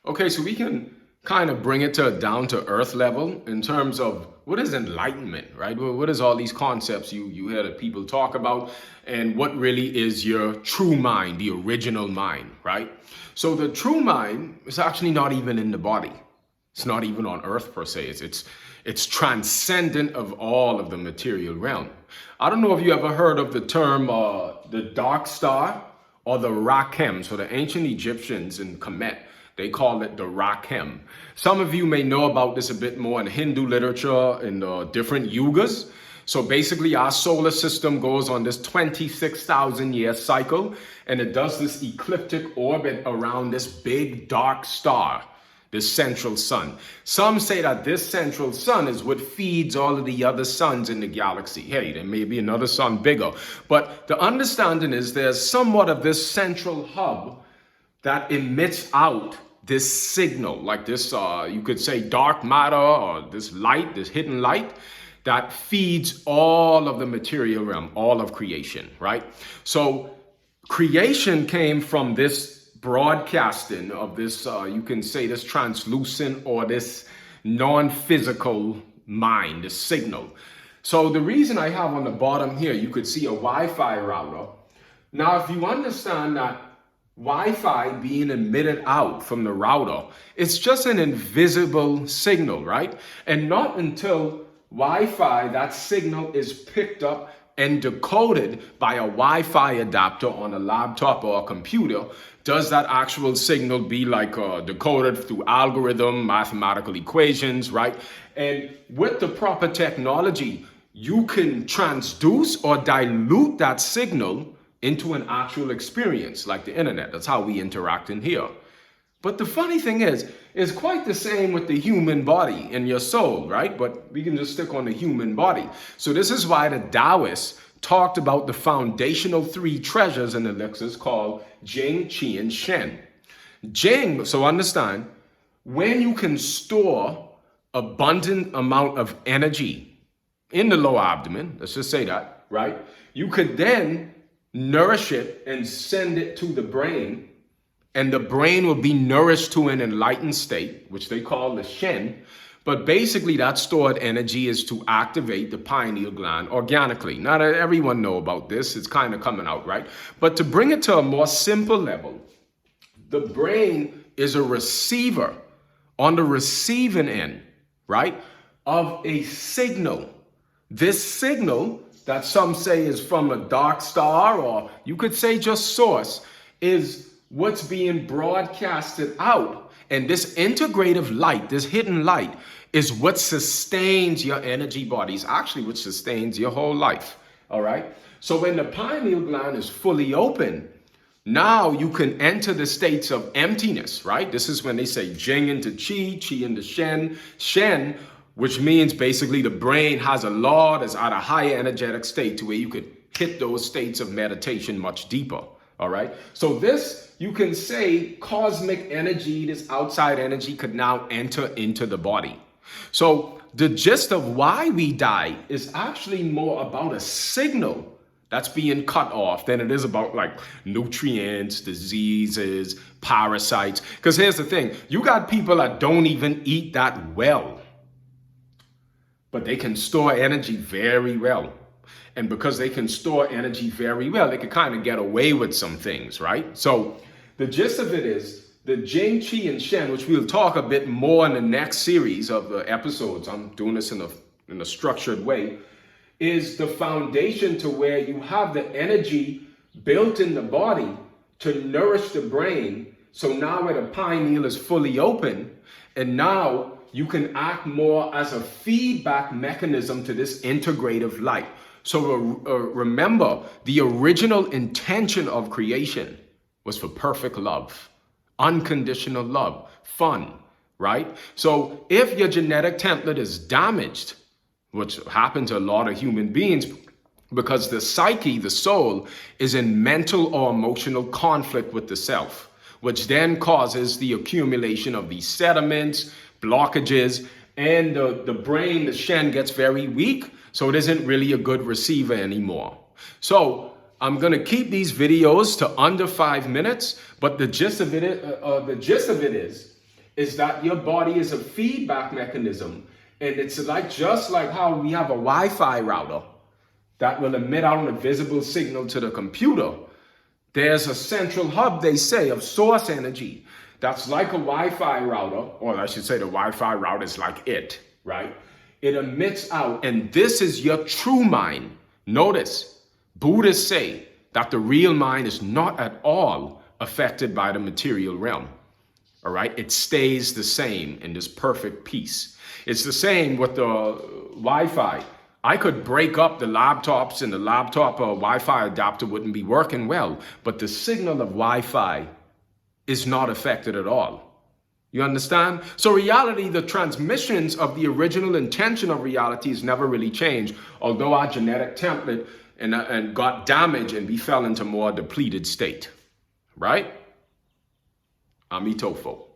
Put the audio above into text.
Okay, so we can kind of bring it to a down to earth level in terms of what is enlightenment, right? What is all these concepts you hear that people talk about, and what really is your true mind, the original mind, right? So the true mind is actually not even in the body. It's not even on earth per se. It's transcendent of all of the material realm. I don't know if you ever heard of the term the dark star or the Rakem. So the ancient Egyptians in Kemet, they call it the Rakem. Some of you may know about this a bit more in Hindu literature in different yugas. So basically our solar system goes on this 26,000 year cycle, and it does this ecliptic orbit around this big dark star, this central sun. Some say that this central sun is what feeds all of the other suns in the galaxy. Hey, there may be another sun bigger, but the understanding is there's somewhat of this central hub that emits out this signal, like this, you could say dark matter, or this light, this hidden light that feeds all of the material realm, all of creation, right? So creation came from this broadcasting of this, you can say this translucent or this non-physical mind, the signal. So the reason I have on the bottom here, you could see a Wi-Fi router. Now, if you understand that Wi-Fi being emitted out from the router, it's just an invisible signal, right? And not until Wi-Fi, that signal is picked up and decoded by a Wi-Fi adapter on a laptop or a computer, does that actual signal be like decoded through algorithm, mathematical equations, right? And with the proper technology, you can transduce or dilute that signal into an actual experience like the internet. That's how we interact in here. But the funny thing is, it's quite the same with the human body and your soul, right? But we can just stick on the human body. So this is why the Taoists talked about the foundational three treasures and elixirs called Jing, Qi, and Shen. Jing, so understand, when you can store abundant amount of energy in the lower abdomen, let's just say that, right? You could then nourish it and send it to the brain, and the brain will be nourished to an enlightened state, which they call the Shen. But basically that stored energy is to activate the pineal gland organically. Not everyone know about this. It's kind of coming out, right? But to bring it to a more simple level, the brain is a receiver on the receiving end, right, of a signal. This signal that some say is from a dark star, or you could say just source, is what's being broadcasted out. And this integrative light, this hidden light, is what sustains your energy bodies, actually what sustains your whole life, all right? So when the pineal gland is fully open, now you can enter the states of emptiness, right? This is when they say Jing into Qi, Qi into Shen, Shen, which means basically the brain has a law that's at a higher energetic state to where you could hit those states of meditation much deeper, all right? So this, you can say cosmic energy, this outside energy could now enter into the body. So the gist of why we die is actually more about a signal that's being cut off than it is about like nutrients, diseases, parasites. Because here's the thing, you got people that don't even eat that well, but they can store energy very well. And because they can store energy very well, they can kind of get away with some things, right? So the gist of it is the Jing, Qi, and Shen, which we'll talk a bit more in the next series of the episodes. I'm doing this in a structured way, is the foundation to where you have the energy built in the body to nourish the brain. So now where the pineal is fully open, and now you can act more as a feedback mechanism to this integrative light. So remember, the original intention of creation was for perfect love, unconditional love, fun, right? So if your genetic template is damaged, which happens to a lot of human beings, because the psyche, the soul, is in mental or emotional conflict with the self, which then causes the accumulation of these sediments, blockages, and the brain, the Shen, gets very weak, so it isn't really a good receiver anymore. So I'm gonna keep these videos to under 5 minutes, but the gist of it is is that your body is a feedback mechanism. And it's like just like how we have a Wi-Fi router that will emit out a visible signal to the computer. There's a central hub, they say, of source energy that's like a Wi-Fi router, or I should say the Wi-Fi router is like it, right? It emits out, and this is your true mind. Notice, Buddhists say that the real mind is not at all affected by the material realm. All right, it stays the same in this perfect peace. It's the same with the Wi-Fi. I could break up the laptops and the laptop Wi-Fi adapter wouldn't be working well, but the signal of Wi-Fi is not affected at all. You understand? So reality, the transmissions of the original intention of reality is never really changed, although our genetic template and got damaged and we fell into more depleted state, right? Amitofo.